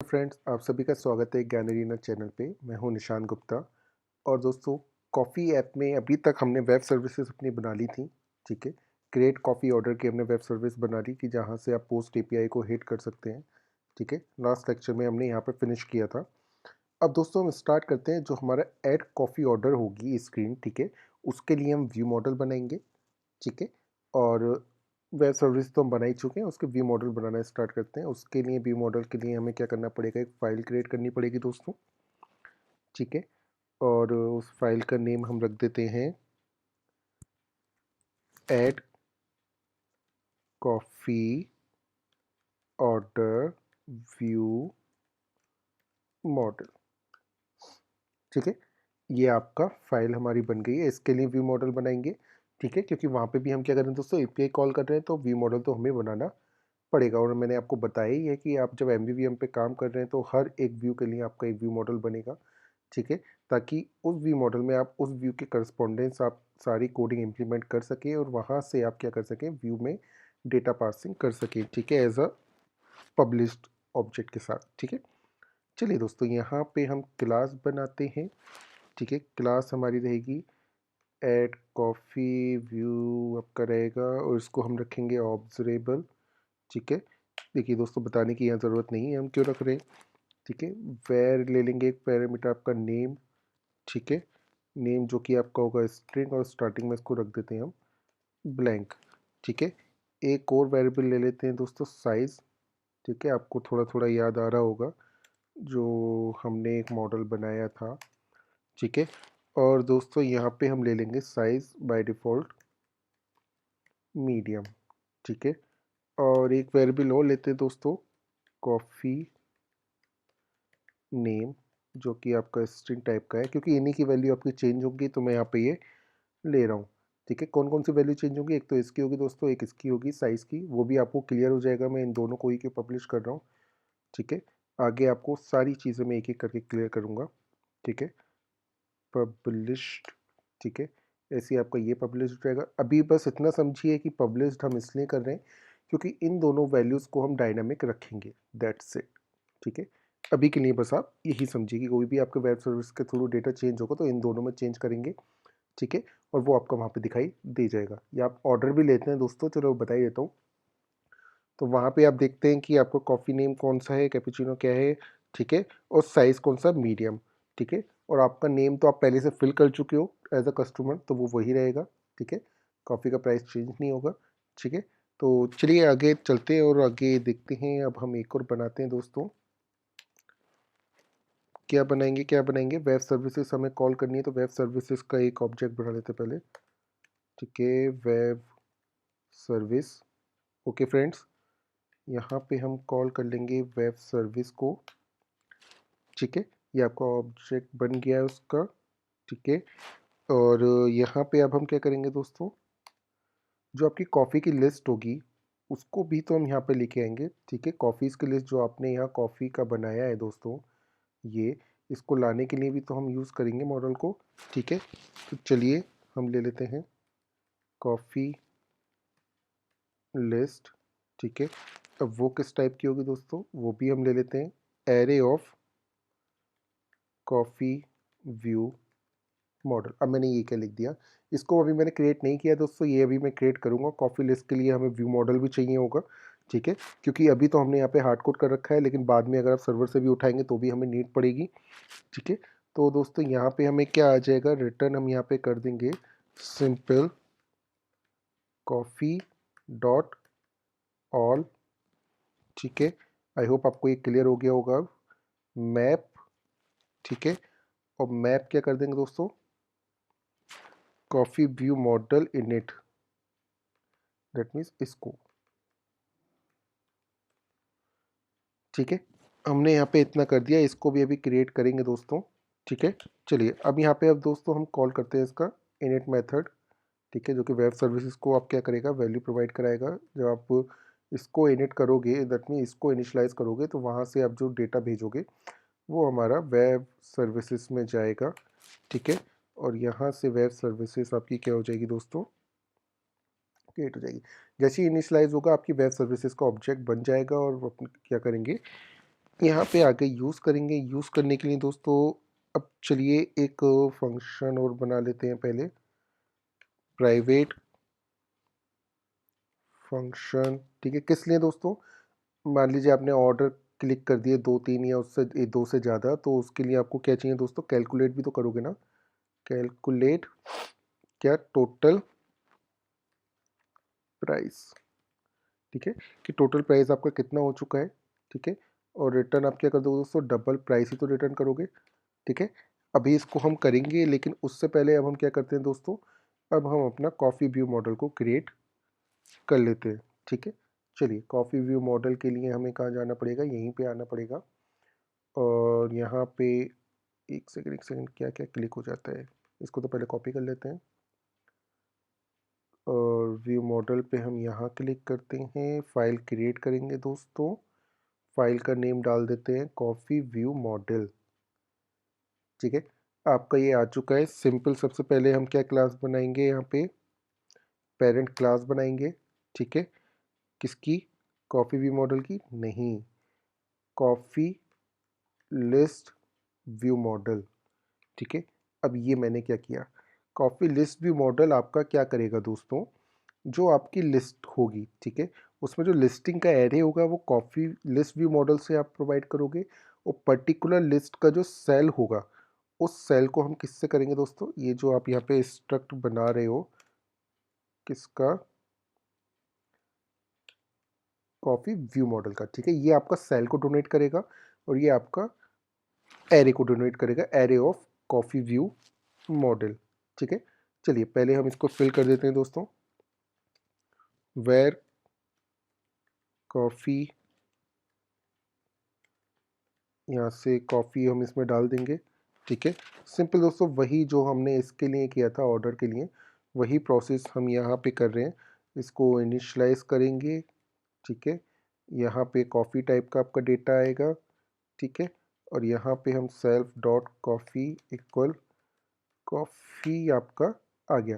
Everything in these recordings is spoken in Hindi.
फ्रेंड्स, आप सभी का स्वागत है ज्ञान अरीना चैनल पे। मैं हूं निशान गुप्ता। और दोस्तों, कॉफ़ी ऐप में अभी तक हमने वेब सर्विसेज अपनी बना ली थी। ठीक है, क्रिएट कॉफ़ी ऑर्डर की हमने वेब सर्विस बना ली कि जहां से आप पोस्ट एपीआई को हिट कर सकते हैं। ठीक है, लास्ट लेक्चर में हमने यहाँ पे फिनिश किया था। अब दोस्तों हम स्टार्ट करते हैं। जो हमारा ऐड कॉफ़ी ऑर्डर होगी स्क्रीन, ठीक है, उसके लिए हम व्यू मॉडल बनाएंगे। ठीक है, और वेब सर्विस तो हम बना ही चुके हैं, उसके व्यू मॉडल बनाना स्टार्ट करते हैं। उसके लिए व्यू मॉडल के लिए हमें क्या करना पड़ेगा, एक फ़ाइल क्रिएट करनी पड़ेगी दोस्तों। ठीक है, और उस फाइल का नेम हम रख देते हैं add coffee order view model. ठीक है, ये आपका फाइल हमारी बन गई है। इसके लिए व्यू मॉडल बनाएंगे। ठीक है, क्योंकि वहाँ पे भी हम क्या कर रहे हैं दोस्तों, एपीआई कॉल कर रहे हैं, तो व्यू मॉडल तो हमें बनाना पड़ेगा। और मैंने आपको बताया ही है कि आप जब एमवीवीएम पे काम कर रहे हैं तो हर एक व्यू के लिए आपका एक व्यू मॉडल बनेगा। ठीक है, ताकि उस व्यू मॉडल में आप उस व्यू के करस्पॉन्डेंस आप सारी कोडिंग इम्प्लीमेंट कर सकें और वहाँ से आप क्या कर सकें, व्यू में डेटा पासिंग कर सकें। ठीक है, एज अ पब्लिश्ड ऑब्जेक्ट के साथ। ठीक है, चलिए दोस्तों, यहाँ पे हम क्लास बनाते हैं। ठीक है, क्लास हमारी रहेगी ऐड कॉफ़ी व्यू आपका रहेगा, और इसको हम रखेंगे ऑब्जरेबल। ठीक है, देखिए दोस्तों, बताने की यहाँ ज़रूरत नहीं है हम क्यों रख रहे हैं। ठीक है, वेर ले लेंगे एक पैरामीटर आपका नेम। ठीक है, नेम जो कि आपका होगा स्ट्रिंग, और स्टार्टिंग में इसको रख देते हैं हम ब्लैंक। ठीक है, एक और वेरिएबल ले लेते हैं दोस्तों, साइज़। ठीक है, आपको थोड़ा थोड़ा याद आ रहा होगा जो हमने एक मॉडल बनाया था। ठीक है, और दोस्तों यहाँ पे हम ले लेंगे साइज़ बाय डिफ़ॉल्ट मीडियम। ठीक है, और एक वेरिएबल और लेते हैं दोस्तों, कॉफ़ी नेम, जो कि आपका स्ट्रिंग टाइप का है, क्योंकि इन्हीं की वैल्यू आपकी चेंज होगी, तो मैं यहाँ पे ये ले रहा हूँ। ठीक है, कौन कौन सी वैल्यू चेंज होगी, एक तो इसकी होगी दोस्तों, एक इसकी होगी साइज़ की। वो भी आपको क्लियर हो जाएगा, मैं इन दोनों को ही क्यों पब्लिश कर रहा हूँ। ठीक है, आगे आपको सारी चीज़ें मैं एक एक करके क्लियर करूँगा। ठीक है, पब्लिश्ड। ठीक है, ऐसे ही आपका ये पब्लिश हो जाएगा। अभी बस इतना समझिए कि पब्लिश्ड हम इसलिए कर रहे हैं क्योंकि इन दोनों वैल्यूज़ को हम डायनामिक रखेंगे, दैट्स इट। ठीक है, अभी के लिए बस आप यही समझिए कि कोई भी आपके वेब सर्विस के थ्रू डेटा चेंज होगा तो इन दोनों में चेंज करेंगे। ठीक है, और वो आपका वहाँ पे दिखाई दे जाएगा। या आप ऑर्डर भी लेते हैं दोस्तों, चलो बता ही देता हूँ। तो वहाँ पे आप देखते हैं कि आपका कॉफ़ी नेम कौन सा है, कैपुचिनो क्या है। ठीक है, और साइज़ कौन सा, मीडियम। ठीक है, और आपका नेम तो आप पहले से फिल कर चुके हो एज अ कस्टमर, तो वो वही रहेगा। ठीक है, कॉफ़ी का प्राइस चेंज नहीं होगा। ठीक है, तो चलिए आगे चलते हैं और आगे देखते हैं। अब हम एक और बनाते हैं दोस्तों। क्या बनाएंगे, क्या बनाएंगे, वेब सर्विसेज हमें कॉल करनी है, तो वेब सर्विसेज का एक ऑब्जेक्ट बना लेते हैं पहले। ठीक है, वेब सर्विस। ओके फ्रेंड्स, यहाँ पे हम कॉल कर लेंगे वेब सर्विस को। ठीक है, ये आपका ऑब्जेक्ट बन गया है उसका। ठीक है, और यहाँ पे अब हम क्या करेंगे दोस्तों, जो आपकी कॉफ़ी की लिस्ट होगी उसको भी तो हम यहाँ पे लेके आएंगे। ठीक है, कॉफ़ीज़ की लिस्ट जो आपने यहाँ कॉफ़ी का बनाया है दोस्तों, ये इसको लाने के लिए भी तो हम यूज़ करेंगे मॉडल को। ठीक है, तो चलिए हम ले लेते हैं कॉफ़ी लिस्ट। ठीक है, अब वो किस टाइप की होगी दोस्तों, वो भी हम ले लेते हैं array of coffee view model. अब मैंने ये क्या लिख दिया, इसको अभी मैंने क्रिएट नहीं किया दोस्तों, ये अभी मैं क्रिएट करूँगा। कॉफ़ी लिस्ट के लिए हमें व्यू मॉडल भी चाहिए होगा। ठीक है, क्योंकि अभी तो हमने यहाँ पे हार्ड कोड कर रखा है, लेकिन बाद में अगर आप सर्वर से भी उठाएंगे तो भी हमें नीड पड़ेगी। ठीक है, तो दोस्तों यहाँ पे हमें क्या आ जाएगा, रिटर्न हम यहाँ पे कर देंगे सिंपल कॉफ़ी डॉट ऑल। ठीक है, आई होप आपको ये क्लियर हो गया होगा। मैप। ठीक है, और मैप क्या कर देंगे दोस्तों, coffee view model init, that means इसको। ठीक है, हमने यहाँ पे इतना कर दिया, इसको भी अभी क्रिएट करेंगे दोस्तों। ठीक है, चलिए अब यहाँ पे अब दोस्तों हम कॉल करते हैं इसका इनिट मेथड। ठीक है, जो कि वेब सर्विसेज को आप क्या करेगा, वैल्यू प्रोवाइड कराएगा। जब आप इसको इनिट करोगे, दैट मीन इसको इनिशलाइज करोगे, तो वहाँ से आप जो डेटा भेजोगे वो हमारा वेब सर्विसेज में जाएगा। ठीक है, और यहाँ से वेब सर्विसेज आपकी क्या हो जाएगी दोस्तों, क्रिएट हो जाएगी। जैसे ही इनिशलाइज होगा आपकी वेब सर्विसेज का ऑब्जेक्ट बन जाएगा, और अपन क्या करेंगे, यहाँ पे आगे यूज़ करेंगे। यूज़ करने के लिए दोस्तों अब चलिए एक फंक्शन और बना लेते हैं पहले, प्राइवेट फंक्शन। ठीक है, किस लिए दोस्तों? मान लीजिए आपने ऑर्डर क्लिक कर दिए 2-3 या उससे 2 से ज़्यादा, तो उसके लिए आपको क्या चाहिए दोस्तों? कैलकुलेट भी तो करोगे ना। कैलकुलेट क्या? Total price. ठीक है, कि टोटल प्राइस आपका कितना हो चुका है। ठीक है, और रिटर्न आप क्या कर दोगे दोस्तों? डबल प्राइस ही तो रिटर्न करोगे। ठीक है, अभी इसको हम करेंगे, लेकिन उससे पहले अब हम क्या करते हैं दोस्तों? अब हम अपना कॉफ़ी व्यू मॉडल को क्रिएट कर लेते हैं। ठीक है, चलिए कॉफ़ी व्यू मॉडल के लिए हमें कहाँ जाना पड़ेगा? यहीं पे आना पड़ेगा। और यहाँ पे एक सेकंड क्या क्या क्लिक हो जाता है, इसको तो पहले कॉपी कर लेते हैं। और व्यू मॉडल पे हम यहाँ क्लिक करते हैं, फाइल क्रिएट करेंगे दोस्तों। फाइल का नेम डाल देते हैं कॉफ़ी व्यू मॉडल। ठीक है, आपका ये आ चुका है। सिंपल, सबसे पहले हम क्या क्लास बनाएंगे? यहाँ पे पेरेंट क्लास बनाएंगे। ठीक है, किसकी? कॉफ़ी व्यू मॉडल की नहीं, कॉफ़ी लिस्ट व्यू मॉडल। ठीक है, अब ये मैंने क्या किया? कॉफ़ी लिस्ट व्यू मॉडल आपका क्या करेगा दोस्तों? जो आपकी लिस्ट होगी, ठीक है, उसमें जो लिस्टिंग का एरे होगा वो कॉफ़ी लिस्ट व्यू मॉडल से आप प्रोवाइड करोगे। और पर्टिकुलर लिस्ट का जो सेल होगा, उस सेल को हम किससे करेंगे दोस्तों? ये जो आप यहाँ पे स्ट्रक्ट बना रहे हो, किसका? कॉफ़ी व्यू मॉडल का। ठीक है, ये आपका सेल को डोनेट करेगा और ये आपका एरे को डोनेट करेगा, array of coffee view model. ठीक है, चलिए पहले हम इसको फिल कर देते हैं दोस्तों। वेयर कॉफ़ी, यहाँ से कॉफ़ी हम इसमें डाल देंगे। ठीक है, सिंपल दोस्तों, वही जो हमने इसके लिए किया था ऑर्डर के लिए, वही प्रोसेस हम यहाँ पे कर रहे हैं। इसको इनिशलाइज करेंगे। ठीक है, यहाँ पे कॉफ़ी टाइप का आपका डेटा आएगा। ठीक है, और यहाँ पे हम self dot coffee equal coffee आपका आ गया।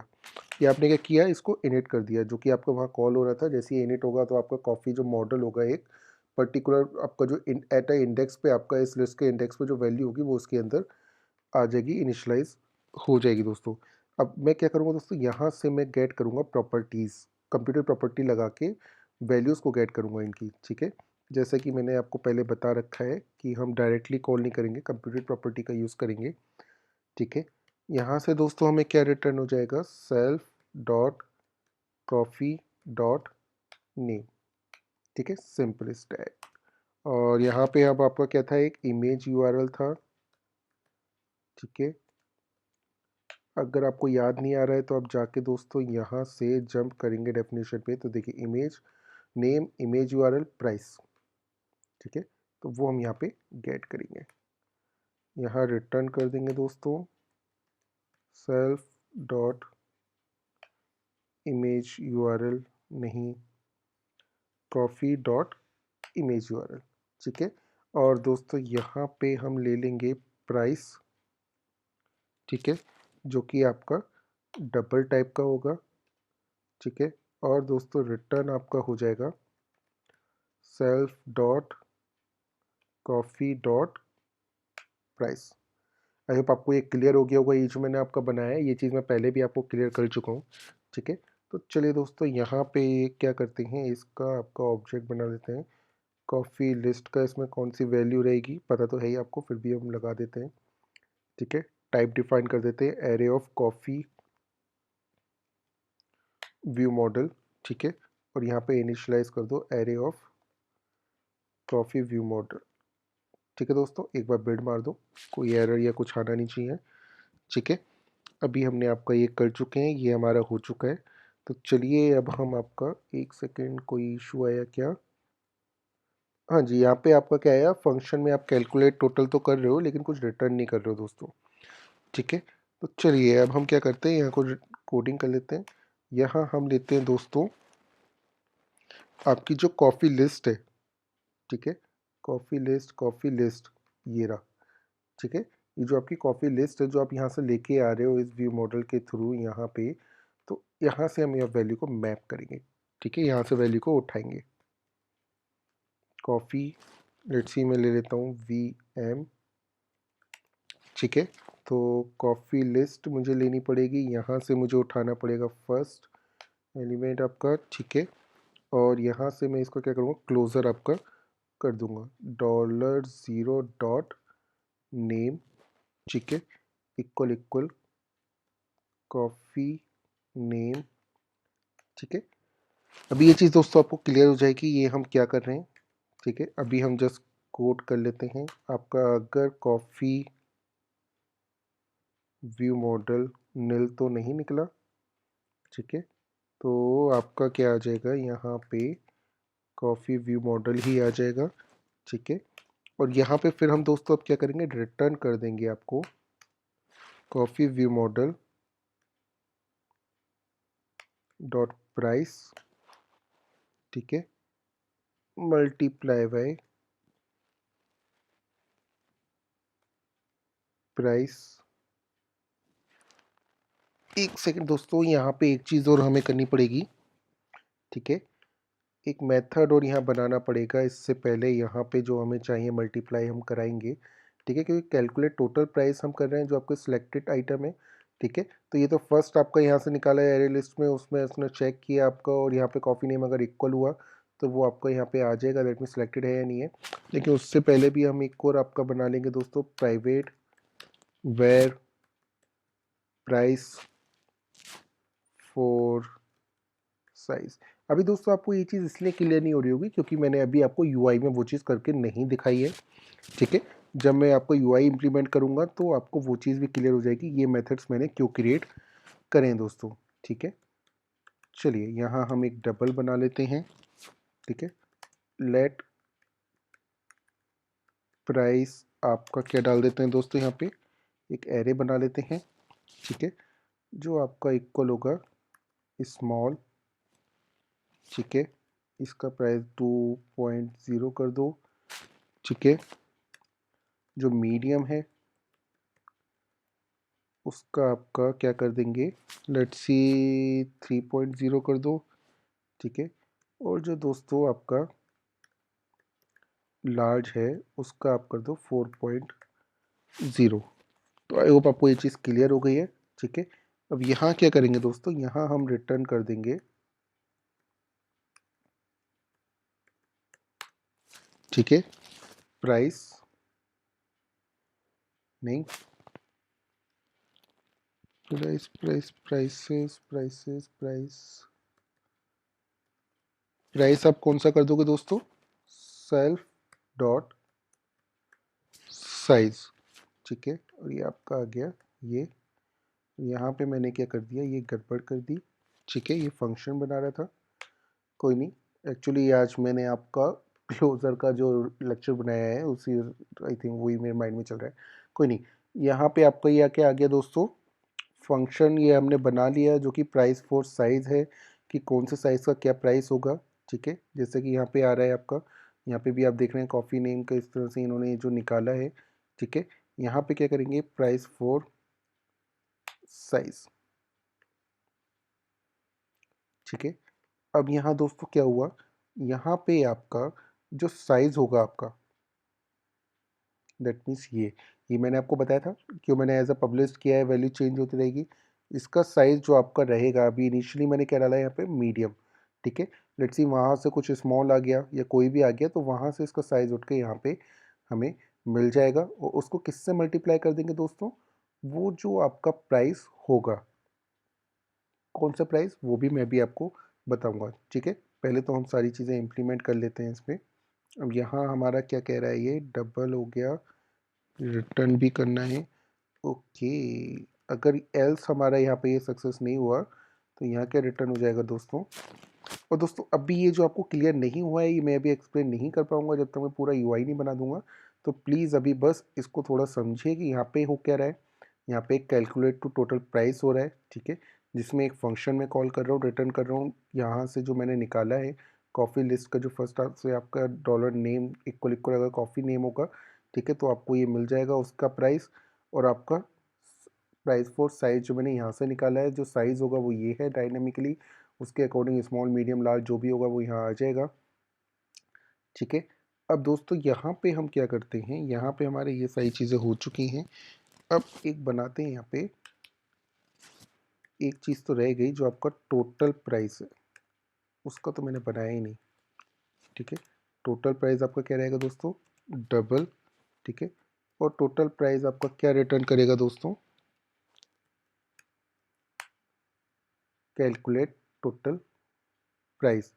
ये आपने क्या किया? इसको इनिट कर दिया, जो कि आपका वहाँ कॉल हो रहा था। जैसे ही इनिट होगा तो आपका कॉफ़ी जो मॉडल होगा, एक पर्टिकुलर आपका जो एट अ इंडेक्स पे, आपका इस लिस्ट के इंडेक्स पे जो वैल्यू होगी वो उसके अंदर आ जाएगी, इनिशलाइज हो जाएगी दोस्तों। अब मैं क्या करूँगा दोस्तों? यहाँ से मैं गेट करूँगा प्रॉपर्टीज़, कंप्यूटर प्रॉपर्टी लगा के वैल्यूज़ को गेट करूँगा इनकी। ठीक है, जैसे कि मैंने आपको पहले बता रखा है कि हम डायरेक्टली कॉल नहीं करेंगे, कंप्यूटर प्रॉपर्टी का यूज़ करेंगे। ठीक है, यहाँ से दोस्तों हमें क्या रिटर्न हो जाएगा? Self dot coffee dot name. ठीक है, सिंपल इज दैट। और यहाँ पे अब आपका क्या था? एक इमेज यूआरएल था। ठीक है, अगर आपको याद नहीं आ रहा है तो आप जाके दोस्तों यहाँ से जंप करेंगे डेफिनेशन पे, तो देखिए image name, image URL, price. ठीक है, तो वो हम यहाँ पे गेट करेंगे। यहाँ रिटर्न कर देंगे दोस्तों सेल्फ डॉट इमेज यूआरएल, नहीं, कॉफ़ी डॉट इमेज यूआरएल। ठीक है, और दोस्तों यहाँ पे हम ले लेंगे प्राइस। ठीक है, जो कि आपका डबल टाइप का होगा। ठीक है, और दोस्तों रिटर्न आपका हो जाएगा self dot coffee dot price. I hope आपको ये क्लियर हो गया होगा। ये जो मैंने आपका बनाया है, ये चीज़ मैं पहले भी आपको क्लियर कर चुका हूँ। ठीक है, तो चलिए दोस्तों यहाँ पे क्या करते हैं, इसका आपका ऑब्जेक्ट बना लेते हैं। कॉफ़ी लिस्ट का इसमें कौन सी वैल्यू रहेगी पता तो है ही आपको, फिर भी हम लगा देते हैं। ठीक है, टाइप डिफाइन कर देते हैं array of coffee view model. ठीक है, और यहाँ पे इनिशियलाइज कर दो array of coffee view model. ठीक है दोस्तों, एक बार बिल्ड मार दो, कोई एरर या कुछ आना नहीं चाहिए। ठीक है, अभी हमने आपका ये कर चुके हैं, ये हमारा हो चुका है। तो चलिए अब हम आपका, एक सेकेंड, कोई इशू आया क्या? हाँ जी, यहाँ पे आपका क्या आया? फंक्शन में आप कैलकुलेट टोटल तो कर रहे हो लेकिन कुछ रिटर्न नहीं कर रहे हो दोस्तों। ठीक है, तो चलिए अब हम क्या करते हैं, यहाँ को कोडिंग कर लेते हैं। यहाँ हम लेते हैं दोस्तों आपकी जो कॉफ़ी लिस्ट है। ठीक है, कॉफ़ी लिस्ट ये रहा। ठीक है, ये जो आपकी कॉफ़ी लिस्ट है जो आप यहाँ से लेके आ रहे हो इस व्यू मॉडल के थ्रू यहाँ पे, तो यहाँ से हम यह वैल्यू को मैप करेंगे। ठीक है, यहाँ से वैल्यू को उठाएंगे, कॉफ़ी लेट्स सी मैं ले लेता हूँ VM, ठीक है। तो कॉफ़ी लिस्ट मुझे लेनी पड़ेगी, यहाँ से मुझे उठाना पड़ेगा फर्स्ट एलिमेंट आपका, ठीक है। और यहाँ से मैं इसको क्या करूँगा, क्लोज़र आपका कर दूँगा, $0 ठीक है, इक्वल इक्वल कॉफ़ी नेम, ठीक है। अभी ये चीज़ दोस्तों आपको क्लियर हो जाएगी ये हम क्या कर रहे हैं, ठीक है। अभी हम जस्ट कोड कर लेते हैं आपका, अगर कॉफ़ी व्यू मॉडल नील तो नहीं निकला, ठीक है, तो आपका क्या आ जाएगा यहाँ पे, कॉफ़ी व्यू मॉडल ही आ जाएगा, ठीक है। और यहाँ पे फिर हम दोस्तों अब क्या करेंगे, रिटर्न कर देंगे आपको coffee view model dot price, ठीक है, मल्टीप्लाई बाय प्राइस। एक सेकंड दोस्तों, यहाँ पे एक चीज़ और हमें करनी पड़ेगी, ठीक है। एक मेथड और यहाँ बनाना पड़ेगा, इससे पहले यहाँ पे जो हमें चाहिए मल्टीप्लाई हम कराएंगे, ठीक है, क्योंकि कैलकुलेट टोटल प्राइस हम कर रहे हैं जो आपके सिलेक्टेड आइटम है, ठीक है। तो ये तो फर्स्ट आपका यहाँ से निकाला है एरे लिस्ट में, उसमें उसने चेक किया आपका, और यहाँ पे कॉफ़ी नेम अगर इक्वल हुआ तो वो आपका यहाँ पे आ जाएगा, दैट मीन सिलेक्टेड है या नहीं है। लेकिन उससे पहले भी हम एक और आपका बना लेंगे दोस्तों, private where price for size. अभी दोस्तों आपको ये चीज़ इसलिए क्लियर नहीं हो रही होगी क्योंकि मैंने अभी आपको यूआई में वो चीज़ करके नहीं दिखाई है, ठीक है। जब मैं आपको यूआई इम्प्लीमेंट करूँगा तो आपको वो चीज़ भी क्लियर हो जाएगी, ये मेथड्स मैंने क्यों क्रिएट करें दोस्तों, ठीक है। चलिए यहाँ हम एक डबल बना लेते हैं, ठीक है। लेट प्राइस आपका क्या डाल देते हैं दोस्तों, यहाँ पे एक एरे बना लेते हैं, ठीक है, जो आपका इक्वल होगा स्मॉल, ठीक है। इसका प्राइस 2.0 कर दो, ठीक है। जो मीडियम है उसका आपका क्या कर देंगे, लेट्स सी 3.0 कर दो, ठीक है। और जो दोस्तों आपका लार्ज है उसका आप कर दो 4.0। तो आई होप आपको ये चीज़ क्लियर हो गई है, ठीक है। अब यहाँ क्या करेंगे दोस्तों, यहाँ हम रिटर्न कर देंगे, ठीक है, प्राइस नहीं, price price prices prices price price आप कौन सा कर दोगे दोस्तों, सेल्फ डॉट साइज, ठीक है। और ये आपका आ गया ये, यहाँ पे मैंने क्या कर दिया, ये गड़बड़ कर दी, ठीक है। ये फंक्शन बना रहा था, कोई नहीं। एक्चुअली आज मैंने आपका क्लोजर का जो लेक्चर बनाया है उसी, आई थिंक वही मेरे माइंड में चल रहा है, कोई नहीं। यहाँ पे आपका ये क्या आ गया दोस्तों, फंक्शन ये हमने बना लिया जो कि प्राइस फॉर साइज़ है, कि कौन से साइज़ का क्या प्राइस होगा, ठीक है। जैसे कि यहाँ पे आ रहा है आपका, यहाँ पे भी आप देख रहे हैं कॉफ़ी नेम का इस तरह से इन्होंने जो निकाला है, ठीक है। यहाँ पे क्या करेंगे, प्राइस फॉर साइज़, ठीक है। अब यहाँ दोस्तों क्या हुआ, यहाँ पे आपका जो साइज़ होगा आपका, दैट मीन्स ये मैंने आपको बताया था, क्यों मैंने एज अ पब्लिश किया है, वैल्यू चेंज होती रहेगी। इसका साइज़ जो आपका रहेगा, अभी इनिशियली मैंने क्या डाला है यहाँ पे, मीडियम, ठीक है। लेट्स सी वहाँ से कुछ स्मॉल आ गया या कोई भी आ गया तो वहाँ से इसका साइज़ उठ के यहाँ पे हमें मिल जाएगा, और उसको किससे मल्टीप्लाई कर देंगे दोस्तों, वो जो आपका प्राइस होगा, कौन सा प्राइस वो भी मैं भी आपको बताऊँगा, ठीक है। पहले तो हम सारी चीज़ें इम्प्लीमेंट कर लेते हैं इसमें। अब यहाँ हमारा क्या कह रहा है, ये डबल हो गया, रिटर्न भी करना है, ओके। अगर एल्स हमारा यहाँ पे ये सक्सेस नहीं हुआ तो यहाँ क्या रिटर्न हो जाएगा दोस्तों। और दोस्तों अभी ये जो आपको क्लियर नहीं हुआ है ये मैं अभी एक्सप्लेन नहीं कर पाऊँगा जब तक मैं पूरा यूआई नहीं बना दूंगा। तो प्लीज़ अभी बस इसको थोड़ा समझिए कि यहाँ पे हो क्या रहा है। यहाँ पे कैलकुलेट टू टोटल प्राइस हो रहा है, ठीक है, जिसमें एक फंक्शन में कॉल कर रहा हूँ, रिटर्न कर रहा हूँ यहाँ से जो मैंने निकाला है कॉफ़ी लिस्ट का, जो फर्स्ट से आपका डॉलर नेम इक्वल इक्वल अगर कॉफ़ी नेम होगा, ठीक है, तो आपको ये मिल जाएगा उसका प्राइस। और आपका प्राइस फॉर साइज़ जो मैंने यहाँ से निकाला है, जो साइज़ होगा वो ये है डायनेमिकली, उसके अकॉर्डिंग स्मॉल मीडियम लार्ज जो भी होगा वो यहाँ आ जाएगा, ठीक है। अब दोस्तों यहाँ पे हम क्या करते हैं, यहाँ पे हमारे ये सारी चीज़ें हो चुकी हैं। अब एक बनाते हैं यहाँ पे, एक चीज़ तो रह गई जो आपका टोटल प्राइस है, उसका तो मैंने बनाया ही नहीं। ठीक है, टोटल प्राइस आपका क्या रहेगा दोस्तों, डबल। ठीक है, और टोटल प्राइस आपका क्या रिटर्न करेगा दोस्तों, कैलकुलेट टोटल प्राइस।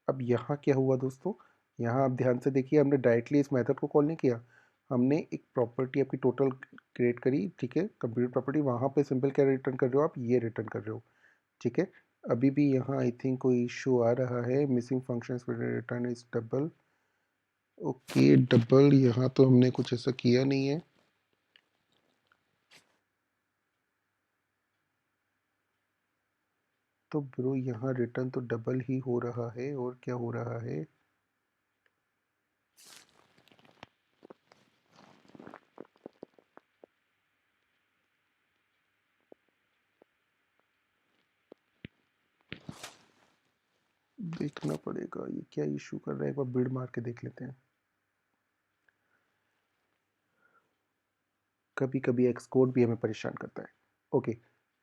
अब यहाँ क्या हुआ दोस्तों, यहाँ आप ध्यान से देखिए, हमने डायरेक्टली इस मेथड को कॉल नहीं किया, हमने एक प्रॉपर्टी आपकी टोटल क्रिएट करी। ठीक है, कंप्यूटर प्रॉपर्टी, वहाँ पे सिंपल क्या रिटर्न कर रहे हो आप, ये रिटर्न कर रहे हो। ठीक है, अभी भी यहाँ आई थिंक कोई इशू आ रहा है, missing functions return is double. Okay, double, यहाँ तो हमने कुछ ऐसा किया नहीं है। तो ब्रो यहाँ रिटर्न तो डबल ही हो रहा है, और क्या हो रहा है, देखना पड़ेगा ये क्या इशू कर रहा है, एक बार बिल्ड मार के देख लेते हैं। कभी कभी एक्स कोड भी हमें परेशान करता है। ओके,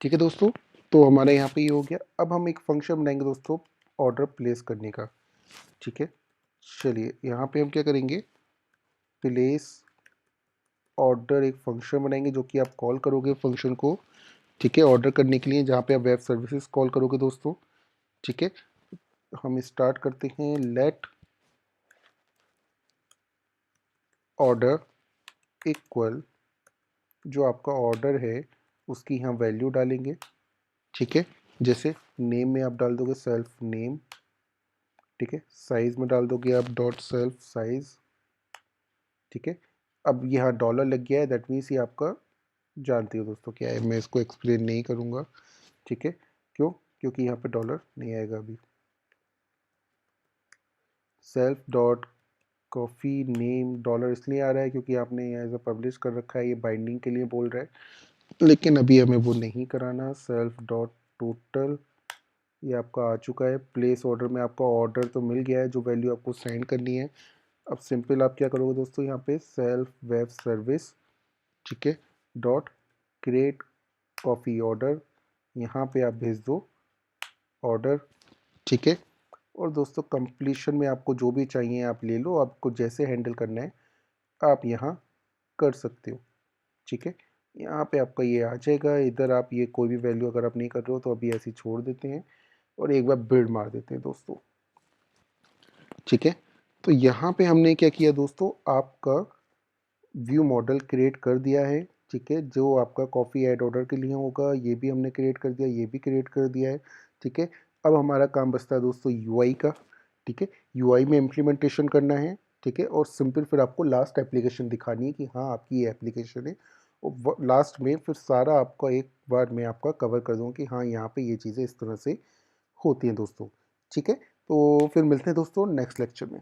ठीक है दोस्तों, तो हमारा यहाँ पे ये हो गया। अब हम एक फंक्शन बनाएंगे दोस्तों ऑर्डर प्लेस करने का। ठीक है, चलिए यहाँ पे हम क्या करेंगे, प्लेस ऑर्डर एक फंक्शन बनाएंगे जो कि आप कॉल करोगे फंक्शन को। ठीक है, ऑर्डर करने के लिए, जहाँ पे आप वेब सर्विसेज कॉल करोगे दोस्तों। ठीक है, हम स्टार्ट करते हैं, लेट ऑर्डर इक्वल, जो आपका ऑर्डर है उसकी यहाँ वैल्यू डालेंगे। ठीक है, जैसे नेम में आप डाल दोगे सेल्फ नेम। ठीक है, साइज में डाल दोगे आप डॉट सेल्फ साइज। ठीक है, अब यहाँ डॉलर लग गया है, दैट मीन्स ये आपका, जानते हो दोस्तों क्या है, मैं इसको एक्सप्लेन नहीं करूँगा। ठीक है, क्यों, क्योंकि यहाँ पे डॉलर नहीं आएगा अभी। Self dot coffee name dollar इसलिए आ रहा है क्योंकि आपने यहाँ एज अ पब्लिश कर रखा है, ये बाइंडिंग के लिए बोल रहा है, लेकिन अभी हमें वो नहीं कराना। सेल्फ डॉट टोटल, ये आपका आ चुका है। प्लेस ऑर्डर में आपका ऑर्डर तो मिल गया है, जो वैल्यू आपको सेंड करनी है। अब सिंपल आप क्या करोगे दोस्तों, यहाँ पे सेल्फ वेब सर्विस, ठीक है, डॉट क्रिएट कॉफ़ी ऑर्डर, यहाँ पे आप भेज दो ऑर्डर। ठीक है, और दोस्तों कंप्लीशन में आपको जो भी चाहिए आप ले लो, आपको जैसे हैंडल करना है आप यहाँ कर सकते हो। ठीक है, यहाँ पे आपका ये आ जाएगा। इधर आप ये कोई भी वैल्यू अगर आप नहीं कर रहे हो तो अभी ऐसे छोड़ देते हैं और एक बार बिल्ड मार देते हैं दोस्तों। ठीक है, तो यहाँ पे हमने क्या किया दोस्तों, आपका व्यू मॉडल क्रिएट कर दिया है। ठीक है, जो आपका कॉफ़ी ऐड ऑर्डर के लिए होगा ये भी हमने क्रिएट कर दिया, ये भी क्रिएट कर दिया है। ठीक है, अब हमारा काम बचता है दोस्तों यूआई का। ठीक है, यूआई में इम्प्लीमेंटेशन करना है। ठीक है, और सिंपल फिर आपको लास्ट एप्लीकेशन दिखानी है कि हाँ आपकी ये एप्लीकेशन है, और लास्ट में फिर सारा आपका एक बार मैं आपका कवर कर दूँ कि हाँ यहाँ पे ये चीज़ें इस तरह से होती हैं दोस्तों। ठीक है, तो फिर मिलते हैं दोस्तों नेक्स्ट लेक्चर में।